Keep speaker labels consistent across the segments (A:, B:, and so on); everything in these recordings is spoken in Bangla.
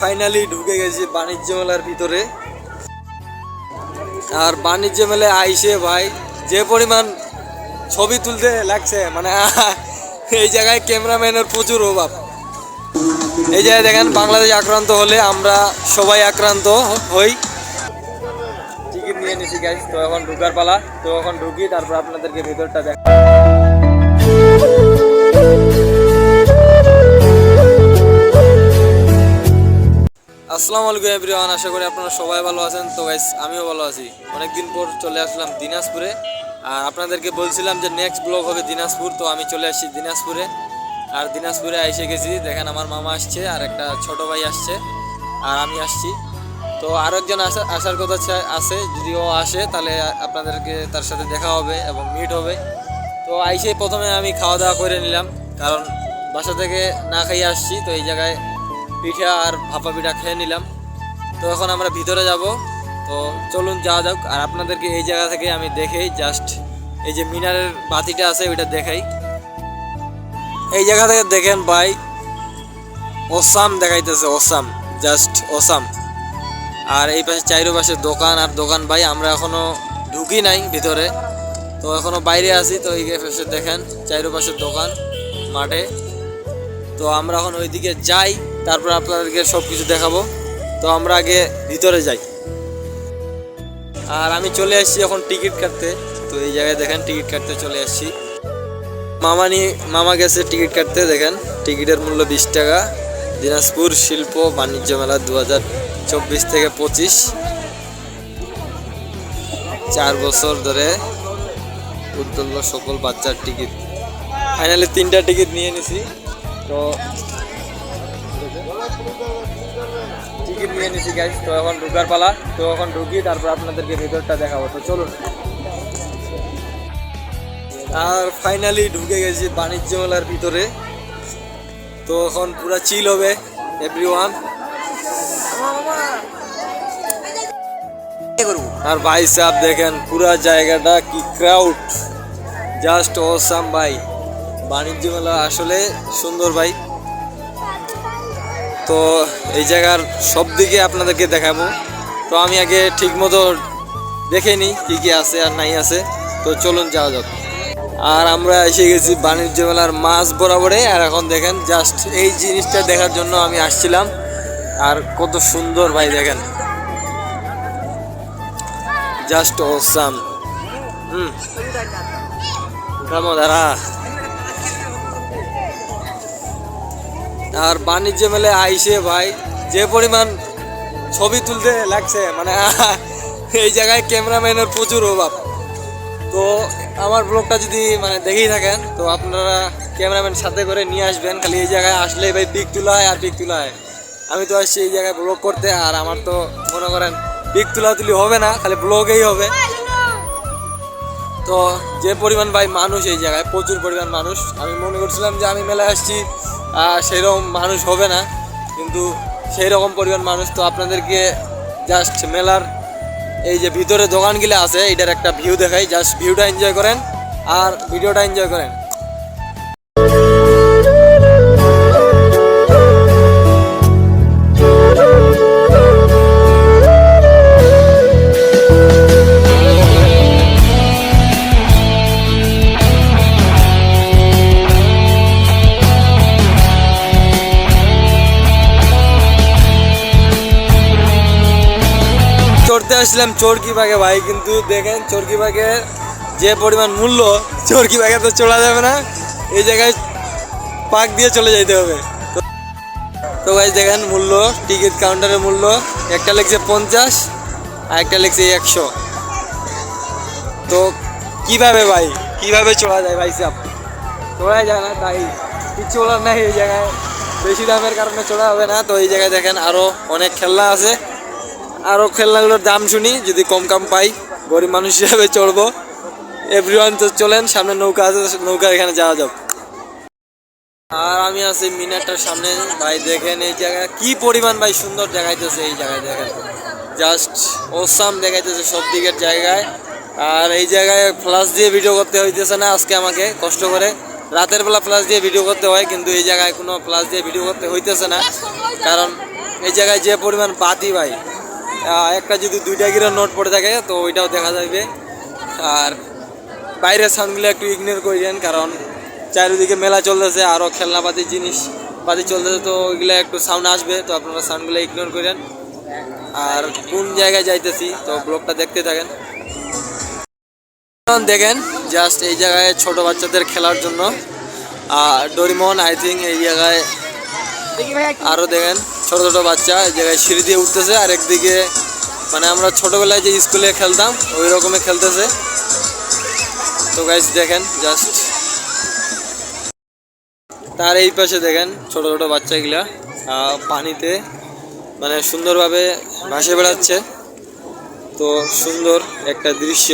A: ফাইনালি ঢুকে গেছি বাণিজ্য মেলার ভিতরে। আর বাণিজ্য মেলায় আইসে ভাই যে পরিমাণ ছবি তুলতে লাগছে মানে এই জায়গায় ক্যামেরাম্যানের প্রচুর অভাব। এই জায়গায় দেখেন বাংলাদেশ আক্রান্ত হলে আমরা সবাই আক্রান্ত হই। টিকিট নিয়ে নিছি গাইস, তো এখন ঢুকার পালা। তো এখন ঢুকি, তারপর আপনাদেরকে ভিতরটা দেখ। আসসালামু আলাইকুম এভরিওয়ান, আশা করি আপনারা সবাই ভালো আছেন। তো গাইস আমিও ভালো আছি। অনেকদিন পর চলে আসলাম দিনাজপুরে। আর আপনাদেরকে বলছিলাম যে নেক্সট ব্লগ হবে দিনাজপুর, তো আমি চলে আসছি দিনাজপুরে। আর দিনাজপুরে এসে গেছি, দেখেন আমার মামা আসছে আর একটা ছোট ভাই আসছে আর আমি আসছি। তো আরও একজন আসার কথা আছে, যদি ও আসে তাহলে আপনাদেরকে তার সাথে দেখা হবে এবং মিট হবে। তো আইসে প্রথমে আমি খাওয়া দাওয়া করে নিলাম, কারণ বাসা থেকে না খাইয়ে আসছি। তো এই জায়গায় পিঠা আর ভাপা পিঠা খেয়ে নিলাম। তো এখন আমরা ভিতরে যাব, তো চলুন যাওয়া যাক। আর আপনাদেরকে এই জায়গা থেকে আমি দেখাই, জাস্ট এই যে মিনারের বাতিটা আছে ওইটা দেখাই। এই জায়গা থেকে দেখেন ভাই, অসাম দেখাইতেছে, অসাম, জাস্ট অসাম। আর এই পাশে চাইরো পাশে দোকান আর দোকান ভাই, আমরা এখনো ঢুকি নাই ভিতরে, তো এখনো বাইরে আছি। তো এই পাশে দেখেন চাইরো পাশের দোকান মাঠে। তো আমরা এখন ওইদিকে যাই, তারপর আপনাদেরকে সব কিছু দেখাবো। তো আমরা আগে ভিতরে যাই। আর আমি চলে আসছি এখন টিকিট কাটতে। তো এই জায়গায় দেখেন টিকিট কাটতে চলে আসছি। মামা গেছে টিকিট কাটতে। দেখেন টিকিটের মূল্য 20 টাকা। দিনাজপুর শিল্প বাণিজ্য মেলা 2024 থেকে 25, 4 বছর ধরে উদ্যোল্য সকল বাচ্চার টিকিট। ফাইনালি 3টা টিকিট নিয়ে নিছি। তো টিকিট নিয়ে নিছি গাইস, তো এখন ঢুকার পালা। তো এখন ঢুকি, তারপর আপনাদেরকে ভিতরটা দেখাবো। তো চলুন। আর ফাইনালি ঢুকে গেছি বাণিজ্য মেলার ভিতরে। তো এখন পুরো চিল হবে এভরিওয়ান। আর ভাই সাহেব দেখেন পুরা জায়গাটা কি ক্রাউড, জাস্ট অসাম ভাই। বাণিজ্য মেলা আসলে সুন্দর ভাই। তো এই জায়গার সব দিকে আপনাদেরকে দেখাবো। তো আমি আগে ঠিক মতো দেখে নিই কী কী আছে আর নাই আছে। তো চলুন যাওয়া যাক। আর আমরা এসে গেছি বাণিজ্য মেলার মাঝ বরাবরে। আর এখন দেখেন জাস্ট এই জিনিসটা দেখার জন্য আমি আসছিলাম। আর কত সুন্দর ভাই, দেখেন জাস্ট অসাম। দাঁড়া। আর বাণিজ্য মেলায় আইসে ভাই যে পরিমাণ ছবি তুলতে লাগছে মানে এই জায়গায় ক্যামেরাম্যানের প্রচুর অভাব। তো আমার ব্লগটা যদি মানে দেখেই থাকেন, তো আপনারা ক্যামেরাম্যান সাথে করে নিয়ে আসবেন। খালি এই জায়গায় আসলে ভাই পিক তোলা হয় আর পিক তোলা হয়। আমি তো আসছি এই জায়গায় ব্লগ করতে, আর আমার তো মনে করেন পিক তুলি হবে না, খালি ব্লগেই হবে। তো যে পরিমাণ ভাই মানুষ এই জায়গায়, প্রচুর পরিমাণ মানুষ। আমি মনে করছিলাম যে আমি মেলায় আসছি সেরকম মানুষ হবে না, কিন্তু সেই রকম পরিমাণ মানুষ। তো আপনাদেরকে জাস্ট মেলার এই যে ভিতরে দোকানগুলো আছে এটার একটা ভিউ দেখাই, জাস্ট ভিউটা এনজয় করেন আর ভিডিওটা এনজয় করেন। চড়তে আসলাম চরকি বাগে ভাই, কিন্তু দেখেন চরকি বাগের যে পরিমাণ মূল্য, চরকি বাগে তো চলা যাবে না, এই জায়গায় পাক দিয়ে চলে যেতে হবে। তো ভাই দেখেন মূল্য, টিকিট কাউন্টারের মূল্য একটা লিখছে 50 আর একটা লিখছে 100। তো কিভাবে চলা যায় ভাই সাহেব, চলা যায় না, তাই কিছু বলার নাই। এই জায়গায় বেশি দামের কারণে চলা হবে না। তো এই জায়গায় দেখেন আরও অনেক খেলনা আছে, আরও খেলনাগুলোর দাম শুনি, যদি কম পাই গরিব মানুষ হিসাবে চড়বো। এভরিওয়ান তো চলেন, সামনে নৌকা আছে, নৌকা এখানে যাওয়া যাক। আর আমি আছি মিনারটার সামনে ভাই, দেখেন এই জায়গা কি পরিমাণ ভাই সুন্দর দেখাইতেছে। এই জায়গায় দেখেন জাস্ট অসাম দেখাইতেছে সব দিকের জায়গায়। আর এই জায়গায় ফ্ল্যাশ দিয়ে ভিডিও করতে হইতেছে না আজকে আমাকে, কষ্ট করে রাতের বেলা ফ্ল্যাশ দিয়ে ভিডিও করতে হয়, কিন্তু এই জায়গায় কোনো ফ্ল্যাশ দিয়ে ভিডিও করতে হইতেছে না, কারণ এই জায়গায় যে পরিমাণ বাতি ভাই, একটা যদি 2 টাকার নোট পড়ে থাকে তো ওইটাও দেখা যাবে। আর বাইরের সাউন্ডগুলো একটু ইগনোর করেন, কারণ চারিদিকে মেলা চলতেছে, আরও খেলনাপাতি জিনিস পাতি চলতেছে, তো ওইগুলো একটু সাউন্ড আসবে, তো আপনারা সাউন্ডগুলো ইগনোর করেন। আর কোন জায়গায় যাইতেছি তো ব্লগটা দেখতে থাকেন। দেখেন জাস্ট এই জায়গায় ছোট বাচ্চাদের খেলার জন্য ডোরিমন, আই থিঙ্ক এই জায়গায় আরও দেখেন ছোট ছোট বাচ্চা এই জায়গায় সিঁড়ি দিয়ে উঠতেছে, আর একদিকে মানে আমরা ছোটবেলায় যে স্কুলে খেলতাম ওই রকমে খেলতেছে। তো গাইস দেখেন জাস্ট, তার এই পাশে দেখেন ছোট ছোট বাচ্চাগুলা পানিতে মানে সুন্দরভাবে ভাসে বেড়াচ্ছে। তো সুন্দর একটা দৃশ্য।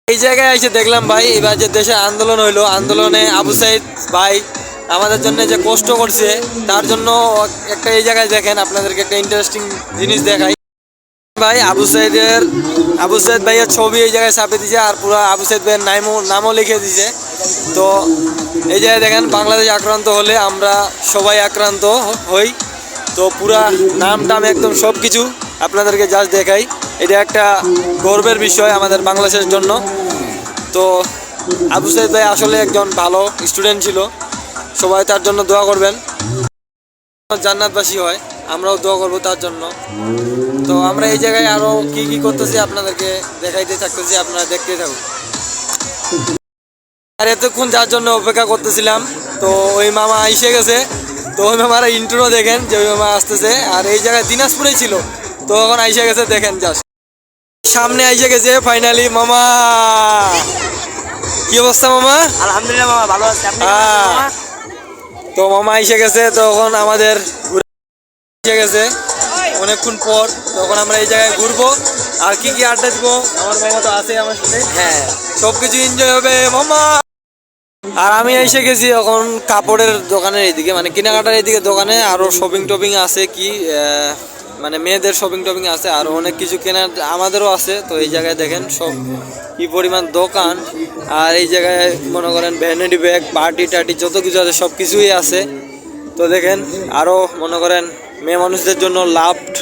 A: এই জায়গায় এসে দেখলাম ভাই, এবার যে দেশে আন্দোলন হইলো, আন্দোলনে আবু সাইদ ভাই আমাদের জন্য যে কষ্ট করছে তার জন্য একটা এই জায়গায় দেখেন আপনাদেরকে একটা ইন্টারেস্টিং জিনিস দেখাই ভাই। আবু সাইদ ভাইয়ের ছবি এই জায়গায় ছাপে দিয়েছে, আর পুরো আবু সাইদ ভাইয়ের নামও লিখে দিয়েছে। তো এই জায়গায় দেখেন বাংলাদেশ আক্রান্ত হলে আমরা সবাই আক্রান্ত হই। তো পুরা নাম টাম একদম সব কিছু আপনাদেরকে জাস্ট দেখাই। এটা একটা গর্বের বিষয় আমাদের বাংলাদেশের জন্য। তো আবু সাইদ ভাই আসলে একজন ভালো স্টুডেন্ট ছিল, সবাই তার জন্য দোয়া করবেন, জান্নাতবাসী হয়, আমরাও দোয়া করবো তার জন্য। তো আমরা এই জায়গায় আরও কি কি করতেছি আপনাদেরকে দেখাইতে থাকতেছি, আপনারা দেখতে থাকুন। আর এতক্ষণ যার জন্য অপেক্ষা করতেছিলাম, তো ওই মামা এসে গেছে। তো ওই মামারা ইন্ট্রো দেখেন যে ওই মামা আসতেছে, আর এই জায়গায় দিনাজপুরেই ছিল, তো এখন আইসে গেছে দেখেন জাস্ট সামনে আইসে গেছে ফাইনালি। মামা কি অবস্থা মামা?
B: আলহামদুলিল্লাহ মামা ভালো আছে। আপনি?
A: তো মামা এসে গেছে, তখন আমাদের এসে গেছে অনেকক্ষণ পর, তখন আমরা এই জায়গায় ঘুরবো আর কি কি আড্ডা দিব। আমার মামা তো আছে আমার সাথে,
B: হ্যাঁ
A: সবকিছু এনজয় হবে মামা। আর আমি এসে গেছি এখন কাপড়ের দোকানের এইদিকে, মানে কেনাকাটার এইদিকে দোকানে, আরও শপিং টপিং আছে কি মানে মেয়েদের শপিং টপিং আছে, আর অনেক কিছু কেনার আমাদেরও আছে। তো এই জায়গায় দেখেন সব কি পরিমাণ দোকান, আর এই জায়গায় মনে করেন ভ্যানিটি ব্যাগ, পার্টি টার্টি যত কিছু আছে সব কিছুই আছে। তো দেখেন আরও মনে করেন মেয়ে মানুষদের জন্য লাফট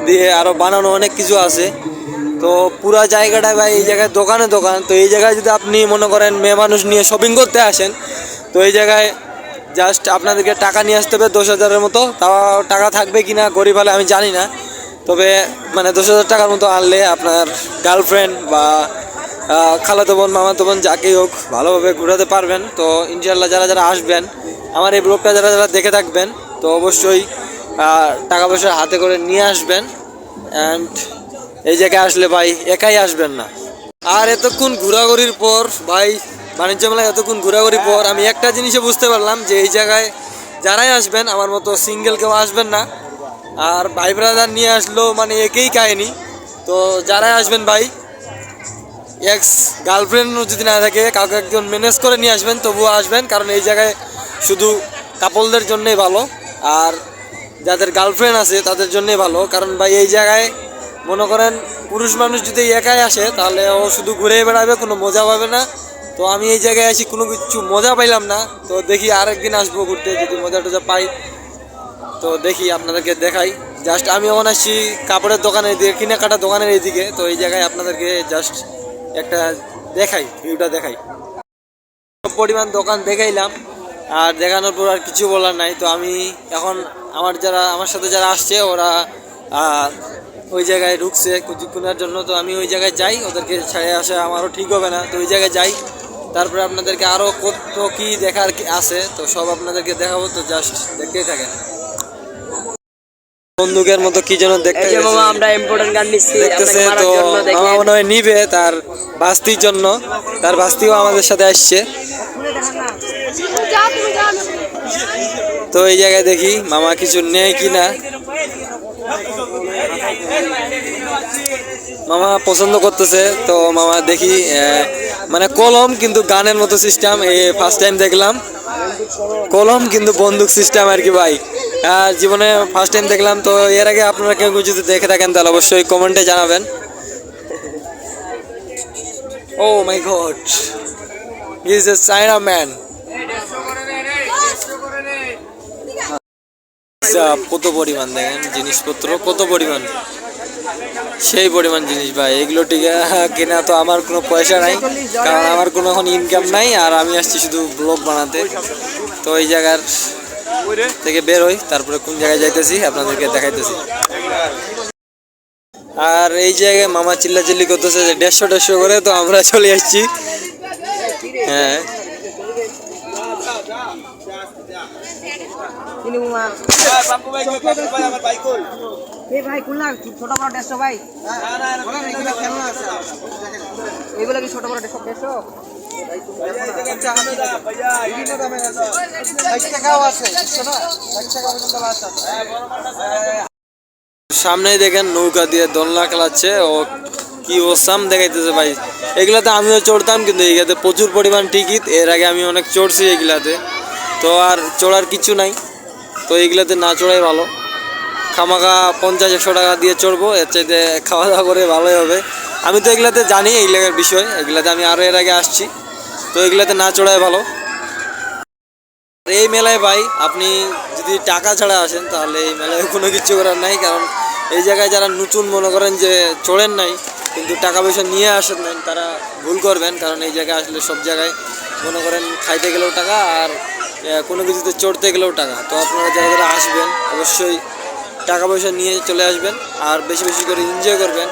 A: দিয়ে আরও বানানো অনেক কিছু আছে। তো পুরা জায়গাটা ভাই এই জায়গায় দোকানে দোকান। তো এই জায়গায় যদি আপনি মনে করেন মেয়ে মানুষ নিয়ে শপিং করতে আসেন, তো এই জায়গায় জাস্ট আপনাদেরকে টাকা নিয়ে আসতে হবে 10,000-এর মতো। তাও টাকা থাকবে কি না গরিব হলে আমি জানি না, তবে মানে 10,000 টাকার মতো আনলে আপনার গার্লফ্রেন্ড বা খালাতো বোন, মামাতো বোন যাকেই হোক ভালোভাবে ঘোরাতে পারবেন। তো ইনশাল্লাহ যারা যারা আসবেন, আমার এই ব্লগটা যারা যারা দেখে থাকবেন, তো অবশ্যই টাকা পয়সা হাতে করে নিয়ে আসবেন। অ্যান্ড এই জায়গায় আসলে ভাই একাই আসবেন না। আর এতক্ষণ ঘোরাঘুরির পর ভাই, বাণিজ্য মেলায় এতক্ষণ ঘোরাঘুরির পর আমি একটা জিনিসও বুঝতে পারলাম যে এই জায়গায় যারাই আসবেন আমার মতো সিঙ্গেল কেউ আসবেন না, আর ভাই ব্রাদার নিয়ে আসলেও মানে একই কাহিনি। তো যারাই আসবেন ভাই, এক্স গার্লফ্রেন্ডও যদি না থাকে কাউকে একজন ম্যানেজ করে নিয়ে আসবেন, তবুও আসবেন, কারণ এই জায়গায় শুধু কাপলদের জন্যই ভালো, আর যাদের গার্লফ্রেন্ড আছে তাদের জন্যই ভালো। কারণ ভাই এই জায়গায় মনে করেন পুরুষ মানুষ যদি একাই আসে তাহলে ও শুধু ঘুরে বেড়াবে, কোনো মজা পাবে না। তো আমি এই জায়গায় আসি কোনো কিছু মজা পাইলাম না, তো দেখি আরেকদিন আসবো ঘুরতে, যদি মজা টজা পাই তো দেখি আপনাদেরকে দেখাই। জাস্ট আমি এখন আসছি কাপড়ের দোকানের দিকে, কেনাকাটা দোকানের এইদিকে। তো এই জায়গায় আপনাদেরকে জাস্ট একটা দেখাই, ভিউটা দেখাই। পরিমাণ দোকান দেখাইলাম, আর দেখানোর পর আর কিছু বলার নাই। তো আমি এখন আমার সাথে যারা আসছে ওরা ওই জায়গায় ঢুকছে কিছুক্ষণের জন্য। তো আমি ওই জায়গায় যাই, ওদেরকে ছেড়ে আসা আমারও ঠিক হবে না। তো ওই জায়গায় যাই, তারপরে আপনাদেরকে আরও কত কি দেখার আছে তো সব আপনাদেরকে দেখাবো। তো জাস্ট দেখতেই থাকেন। বন্দুকের মতো কি যেন দেখতে
B: মামা আমরা ইম্পর্টেন্ট গান নিচ্ছি
A: দেখতেছে, তো মামা মনে হয় নিবে তার বাস্তির জন্য, তার বাস্তিও আমাদের সাথে আসছে। তো এই জায়গায় দেখি মামা কিছু নেয় কিনা। মামা পছন্দ করতেছে, তো মামা দেখি মানে কলম কিন্তু গানের মতো সিস্টেম, এই ফার্স্ট টাইম দেখলাম কলম কিন্তু বন্দুক সিস্টেম আর কি ভাই, জীবনে ফার্স্ট টাইম দেখলাম। তো এর আগে আপনারা কেউ যদি দেখে থাকেন তাহলে অবশ্যই কমেন্টে জানাবেন। Oh my god, he is a China man. আচ্ছা, কত পরিমাণ দেখেন জিনিসপত্র, কত পরিমাণ, সেই পরিমাণ জিনিস ভাই। এগুলো টিকা কেনা তো আমার কোনো পয়সা নাই, কারণ আমার কোনো এখন ইনকাম নাই, আর আমি আসছি শুধু ব্লগ বানাতে। তো এই জায়গার থেকে বের হই, তারপরে কোন জায়গায় যাইতেছি আপনাদেরকে দেখাইতেছি। আর এই জায়গায় মামা চিল্লাচিল্লি করতেছে যে 150 করে, তো আমরা চলে আসছি। হ্যাঁ,
B: এই ভাই কোন না ছোট বড় 150 ভাই এগুলো কি ছোট বড় 150
A: সামনেই দেখেন নৌকা দিয়ে দোলনা খেলাচ্ছে, ও কি ওসাম দেখাইতেছে ভাই। এগুলাতে আমিও চড়তাম, কিন্তু এগুলাতে প্রচুর পরিমাণ টিকিট। এর আগে আমি অনেক চড়ছি এগুলাতে, তো আর চড়ার কিছু নাই। তো এগুলাতে না চড়াই ভালো, খামাখা 50-100 টাকা দিয়ে চড়বো, এর চাইতে খাওয়া দাওয়া করে ভালোই হবে। আমি তো এগুলাতে জানি এইগুলার বিষয়, এগুলাতে আমি আরও এর আগে আসছি, তো এগুলাতে না চড়াই ভালো। এই মেলায় ভাই আপনি যদি টাকা ছাড়া আসেন তাহলে এই মেলায় কোনো কিছু করার নাই, কারণ এই জায়গায় যারা নতুন মনে করেন যে চড়েন নাই কিন্তু টাকা পয়সা নিয়ে আসেন নাই, তারা ভুল করবেন। কারণ এই জায়গায় আসলে সব জায়গায় মনে করেন খাইতে গেলেও টাকা, আর কোনো কিছুতে চড়তে গেলেও টাকা। তো আপনারা যারা যারা আসবেন অবশ্যই টাকা পয়সা নিয়ে চলে আসবেন, আর বেশি বেশি করে এনজয় করবেন।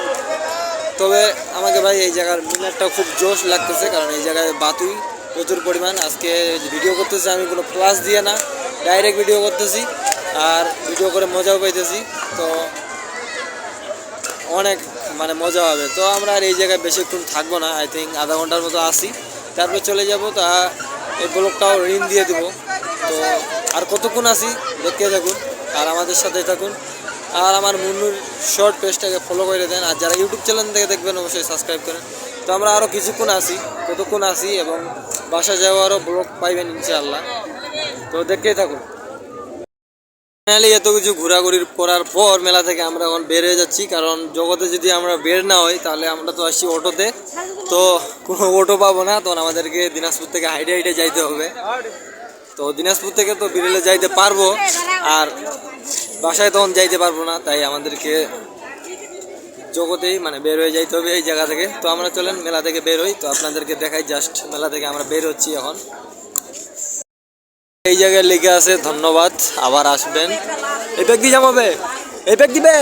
A: তবে আমাকে ভাই এই জায়গার মিনারটা খুব জোশ লাগতেছে, কারণ এই জায়গায় বাতুই প্রচুর পরিমাণ। আজকে ভিডিও করতেছি আমি কোনো প্লাস দিয়ে না, ডাইরেক্ট ভিডিও করতেছি, আর ভিডিও করে মজাও পাইতেছি। তো অনেক মানে মজা হবে। তো আমরা আর এই জায়গায় বেশিক্ষণ থাকবো না, আই থিঙ্ক আধা ঘন্টার মতো আসি, তারপর চলে যাব। তা এই ব্লগটাও ঋণ দিয়ে দেবো। তো আর কতক্ষণ আসি দেখতে থাকুন, আর আমাদের সাথে থাকুন, আর আমার মুন্নুর শর্ট পেজটাকে ফলো করে দেন, আর যারা ইউটিউব চ্যানেল থেকে দেখবেন অবশ্যই সাবস্ক্রাইব করেন। তো আমরা আরও কিছুক্ষণ আসি, কতক্ষণ আসি, এবং বাসা যাওয়ারও ব্লগ পাইবেন ইনশাআল্লাহ। তো দেখতেই থাকুন। ফাইনালি এত কিছু ঘোরাঘুরির করার পর মেলা থেকে আমরা এখন বের হয়ে যাচ্ছি, কারণ জগতে যদি আমরা বের না হই তাহলে আমরা তো আসছি অটোতে, তো কোনো অটো পাবো না, তখন আমাদেরকে দিনাজপুর থেকে হাইটে হাইটে যাইতে হবে। তো দিনাজপুর থেকে তো বিরেলে যাইতে পারবো, আর বাসায় তখন যাইতে পারবো না, তাই আমাদেরকে জগতেই মানে বের হয়ে যাইতে হবে এই জায়গা থেকে। তো আমরা চলেন মেলা থেকে বের হই, তো আপনাদেরকে দেখাই জাস্ট মেলা থেকে আমরা বের হচ্ছি এখন। এই জায়গায় লেখা আছে ধন্যবাদ, আবার আসবেন। এই ব্যাগ দিয়ে যাবে, এই ব্যাগ দিবে।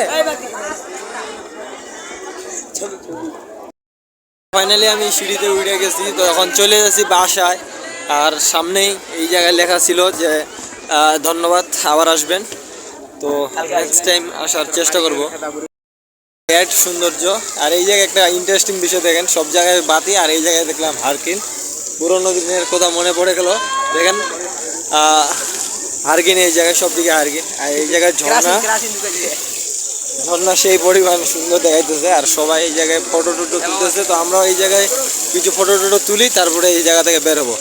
A: ফাইনালি আমি সিঁড়িতে উঠে গেছি, তো এখন চলে যাচ্ছি বাসায়। আর সামনেই এই জায়গায় লেখা ছিল যে ধন্যবাদ, আবার আসবেন। তো নেক্সট টাইম আসার চেষ্টা করব। এর সৌন্দর্য, আর এই জায়গায় একটা ইন্টারেস্টিং বিষয় দেখেন, সব জায়গায় বাতি, আর এই জায়গায় দেখলাম হারকিন। পুরোনো দিনের কথা মনে পড়ে গেল। দেখেন হারকিন, এই জায়গায় সব দিকে হারকিন, আর এই জায়গায় ঝর্ণা, ঝর্ণা সেই পরিমাণ সুন্দর দেখাইতেছে, আর সবাই এই জায়গায় ফটো টটো তুলতেছে। তো আমরাও এই জায়গায় কিছু ফটো টটো তুলি, তারপরে এই জায়গা থেকে বের হবো।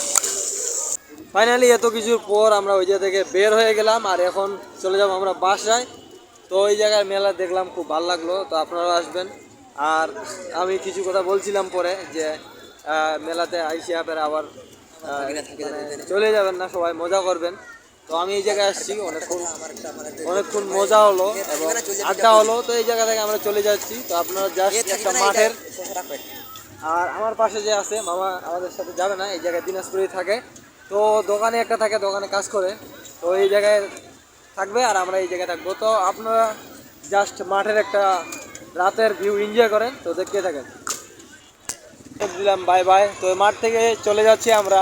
A: ফাইনালি এত কিছুর পর আমরা ওই জায়গা থেকে বের হয়ে গেলাম, আর এখন চলে যাবো আমরা বাসায়। তো ওই জায়গায় মেলা দেখলাম, খুব ভালো লাগলো। তো আপনারাও আসবেন। আর আমি কিছু কথা বলছিলাম পরে যে মেলাতে আইসিয়া পরে আবার চলে যাবেন না, সবাই মজা করবেন। তো আমি এই জায়গায় আসছি, অনেকক্ষণ মজা হলো এবং আড্ডা হলো। তো এই জায়গা থেকে আমরা চলে যাচ্ছি। তো আপনারা জাস্ট একটা মাঠের, আর আমার পাশে যে আছে মামা আমাদের সাথে যাবে না, এই জায়গায় দিনাজপুরেই থাকে। তো দোকানে একটা থাকে, দোকানে কাজ করে, তো এই জায়গায় থাকবে, আর আমরা এই জায়গায় থাকবো। তো আপনারা জাস্ট মাঠের একটা রাতের ভিউ এনজয় করেন। তো দেখতে থাকেন। দিলাম বাই বাই। তো মাঠ থেকে চলে যাচ্ছি আমরা,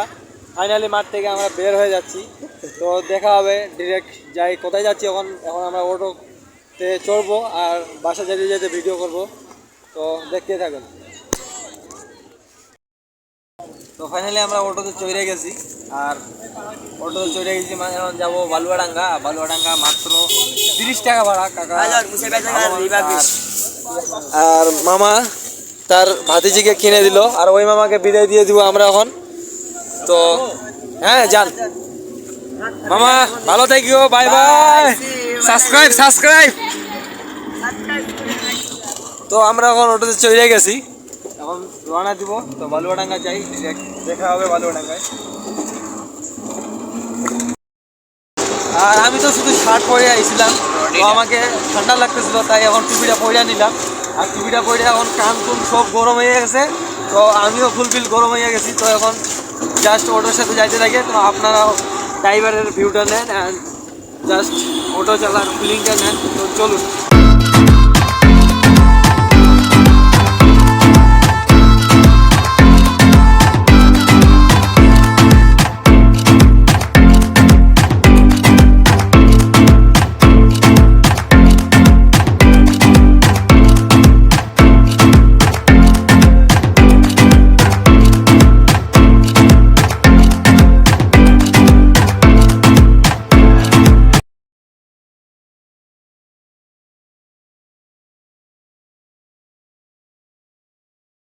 A: ফাইনালি মাঠ থেকে আমরা বের হয়ে যাচ্ছি। তো দেখা হবে ডিরেক্ট যাই কোথায় যাচ্ছি। এখন আমরা অটোতে চড়বো, আর বাসা যেতে যেতে ভিডিও করব। তো দেখতে থাকেন। তো ফাইনালি আমরা অটোতে চড়ে গেছি, আর অটোতে চড়ে গেছি মানে এখন যাবো বালুয়াডাঙ্গা। বালুয়াডাঙ্গা মাত্র 30 টাকা ভাড়া কাকা। আর মামা তার ভাতিজিকে কিনে দিল, আর ওই মামাকে বিদায় দিয়ে দিব আমরা এখন। তো হ্যাঁ যান মামা, ভালো থাকিও, বাই বাই, সাবস্ক্রাইব। তো আমরা এখন অটোতে চলে গেছি, এখন রওনা দিব। তো বালুয়াডাঙ্গা যাই, দেখা হবে বালুয়াডাঙ্গায়। আর আমি তো শুধু শার্ট পরে আইছিলাম, তো আমাকে ঠান্ডা লাগতেছিল, তাই এখন টুপিটা পরে নিলাম। আর টুপিটা পরে এখন কান কুন সব গরম হয়ে গেছে, তো আমিও ফুলফিল গরম হয়ে গেছি। তো এখন জাস্ট অটোর সাথে যাইতে থাকে। তো আপনারাও ড্রাইভারের ভিউটা নেন অ্যান্ড জাস্ট অটো চালার ফিলিংটা নেন। তো চলুন।